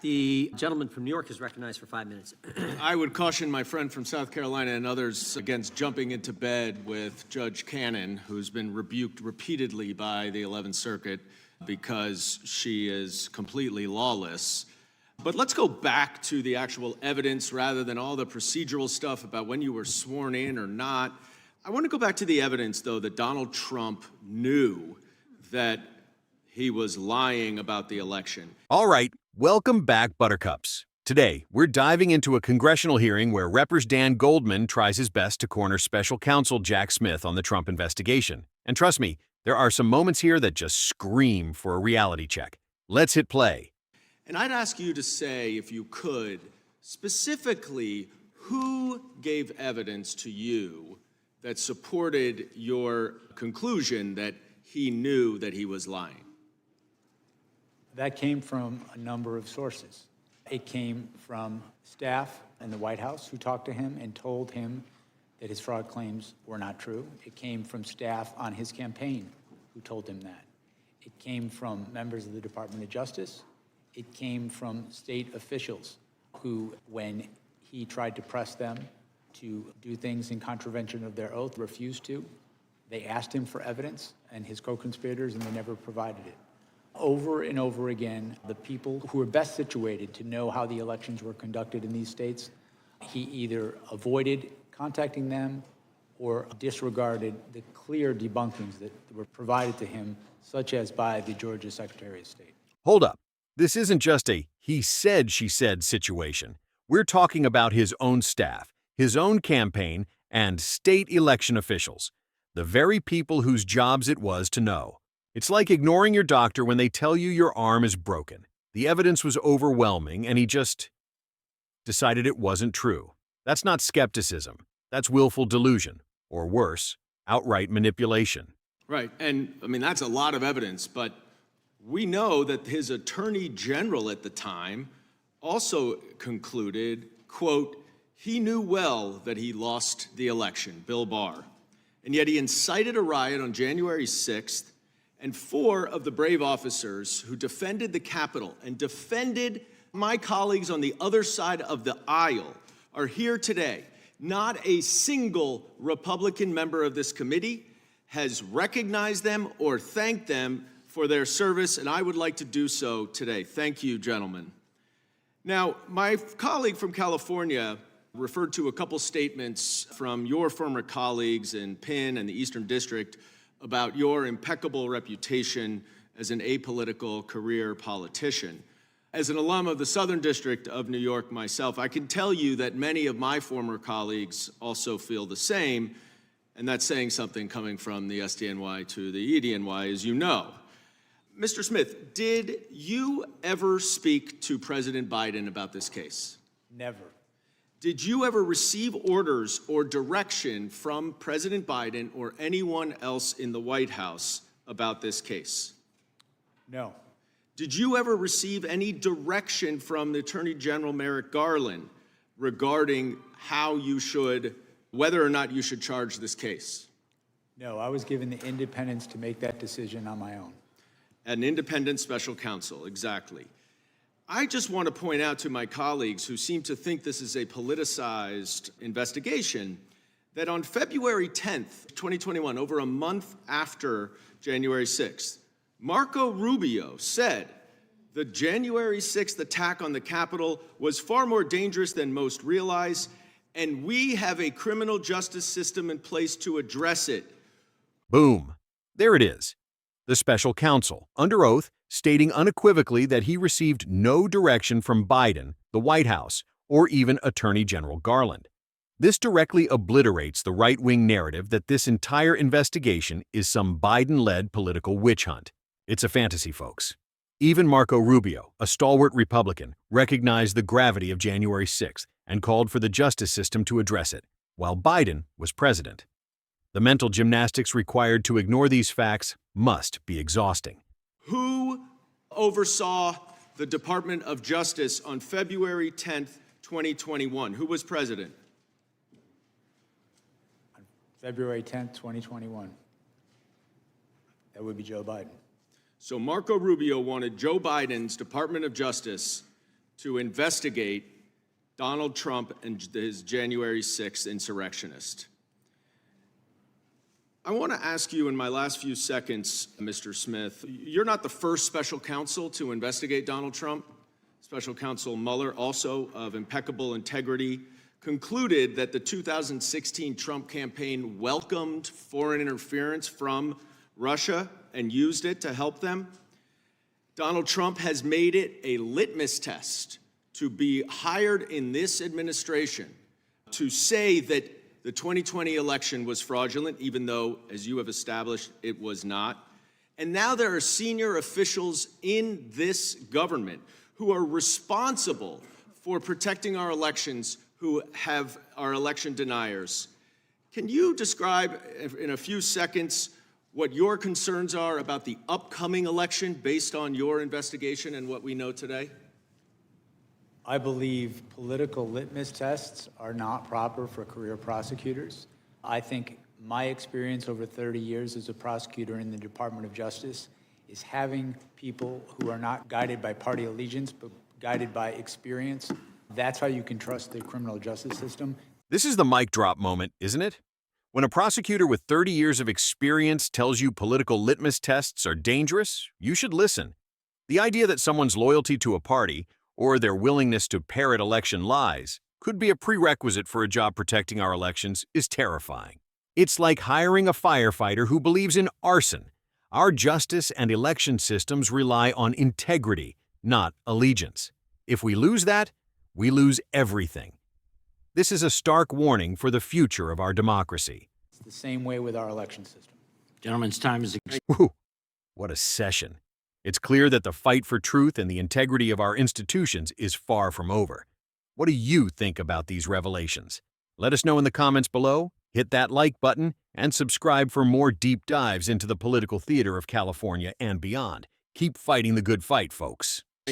The gentleman from New York is recognized for 5 minutes. I would caution my friend from South Carolina and others against jumping into bed with Judge Cannon, who's been rebuked repeatedly by the 11th Circuit because she is completely lawless. But let's go back to the actual evidence rather than all the procedural stuff about when you were sworn in or not. I want to go back to the evidence, though, that Donald Trump knew that he was lying about the election. All right, welcome back, Buttercups. Today, we're diving into a congressional hearing where Representative Dan Goldman tries his best to corner special counsel Jack Smith on the Trump investigation. And trust me, there are some moments here that just scream for a reality check. Let's hit play. And I'd ask you to say, if you could, specifically, who gave evidence to you that supported your conclusion that he knew that he was lying? That came from a number of sources. It came from staff in the White House who talked to him and told him that his fraud claims were not true. It came from staff on his campaign who told him that. It came from members of the Department of Justice. It came from state officials who, when he tried to press them to do things in contravention of their oath, refused to. They asked him for evidence and his co-conspirators, and they never provided it. Over and over again, the people who were best situated to know how the elections were conducted in these states, he either avoided contacting them or disregarded the clear debunkings that were provided to him, such as by the Georgia Secretary of State. Hold up. This isn't just a he said, she said situation. We're talking about his own staff, his own campaign, and state election officials, the very people whose jobs it was to know. It's like ignoring your doctor when they tell you your arm is broken. The evidence was overwhelming, and he just decided it wasn't true. That's not skepticism. That's willful delusion, or worse, outright manipulation. Right, and I mean, that's a lot of evidence, but we know that his attorney general at the time also concluded, quote, he knew well that he lost the election, Bill Barr, and yet he incited a riot on January 6th, and 4 of the brave officers who defended the Capitol and defended my colleagues on the other side of the aisle are here today. Not a single Republican member of this committee has recognized them or thanked them for their service, and I would like to do so today. Thank you, gentlemen. Now, my colleague from California referred to a couple statements from your former colleagues in Penn and the Eastern District about your impeccable reputation as an apolitical career politician. As an alum of the Southern District of New York myself, I can tell you that many of my former colleagues also feel the same, and that's saying something coming from the SDNY to the EDNY, as you know. Mr. Smith, did you ever speak to President Biden about this case? Never. Did you ever receive orders or direction from President Biden or anyone else in the White House about this case? No. Did you ever receive any direction from the Attorney General Merrick Garland regarding how you should, whether or not you should charge this case? No, I was given the independence to make that decision on my own. An independent special counsel, exactly. I just want to point out to my colleagues who seem to think this is a politicized investigation that on February 10th, 2021, over a month after January 6th, Marco Rubio said the January 6th attack on the Capitol was far more dangerous than most realize, and we have a criminal justice system in place to address it. Boom. There it is. The special counsel, under oath, stating unequivocally that he received no direction from Biden, the White House, or even Attorney General Garland. This directly obliterates the right-wing narrative that this entire investigation is some Biden-led political witch hunt. It's a fantasy, folks. Even Marco Rubio, a stalwart Republican, recognized the gravity of January 6th and called for the justice system to address it, while Biden was president. The mental gymnastics required to ignore these facts must be exhausting. Who oversaw the Department of Justice on February 10th, 2021? Who was president? On February 10th, 2021. That would be Joe Biden. So Marco Rubio wanted Joe Biden's Department of Justice to investigate Donald Trump and his January 6th insurrectionist. I want to ask you in my last few seconds, Mr. Smith, you're not the first special counsel to investigate Donald Trump. Special Counsel Mueller, also of impeccable integrity, concluded that the 2016 Trump campaign welcomed foreign interference from Russia and used it to help them. Donald Trump has made it a litmus test to be hired in this administration to say that the 2020 election was fraudulent, even though, as you have established, it was not. And now there are senior officials in this government who are responsible for protecting our elections, who are election deniers. Can you describe in a few seconds what your concerns are about the upcoming election based on your investigation and what we know today? I believe political litmus tests are not proper for career prosecutors. I think my experience over 30 years as a prosecutor in the Department of Justice is having people who are not guided by party allegiance, but guided by experience. That's how you can trust the criminal justice system. This is the mic drop moment, isn't it? When a prosecutor with 30 years of experience tells you political litmus tests are dangerous, you should listen. The idea that someone's loyalty to a party or their willingness to parrot election lies could be a prerequisite for a job protecting our elections is terrifying. It's like hiring a firefighter who believes in arson. Our justice and election systems rely on integrity, not allegiance. If we lose that, we lose everything. This is a stark warning for the future of our democracy. It's the same way with our election system. Gentlemen's time is Whew, what a session. It's clear that the fight for truth and the integrity of our institutions is far from over. What do you think about these revelations? Let us know in the comments below, hit that like button, and subscribe for more deep dives into the political theater of California and beyond. Keep fighting the good fight, folks.